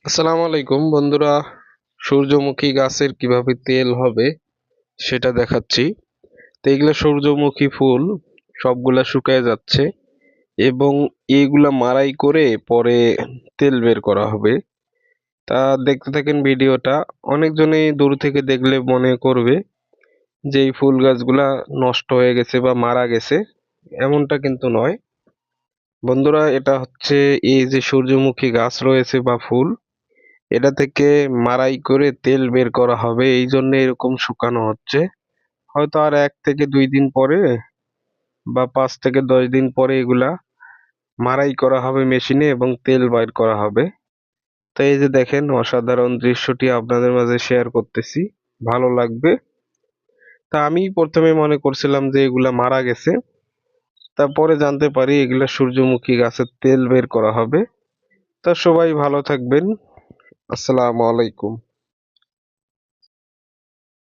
আসসালামু আলাইকুম বন্ধুরা। সূর্যমুখী গাছের কিভাবে তেল হবে সেটা দেখাচ্ছি। তো এগুলা সূর্যমুখী ফুল সবগুলা শুকায় যাচ্ছে এবং এইগুলা মাড়াই করে পরে তেল বের করা হবে। তা দেখতে থাকেন ভিডিওটা। অনেকজনেই দূর থেকে দেখলে মনে করবে যে এই ফুল গাছগুলা নষ্ট হয়ে গেছে বা মারা গেছে, এমনটা কিন্তু নয় বন্ধুরা। এটা হচ্ছে এই যে সূর্যমুখী গাছ রয়েছে বা ফুল, এটা থেকে মাড়াই করে তেল বের করা হবে, এই জন্য এরকম শুকানো হচ্ছে। হয়তো আর 1 থেকে 2 দিন পরে বা 5 থেকে 10 দিন পরে এগুলা মাড়াই করা হবে মেশিনে এবং তেল বাইর করা হবে। তো এই যে দেখেন, অসাধারণ দৃশ্যটি আপনাদের মাঝে শেয়ার করতেছি, ভালো লাগবে। তা আমি প্রথমে মনে করছিলাম যে এগুলা মারা গেছে, তারপরে জানতে পারি এগুলা সূর্যমুখী গাছের তেল বের করা হবে। তা সবাই ভালো থাকবেন। আসসালামু আলাইকুম।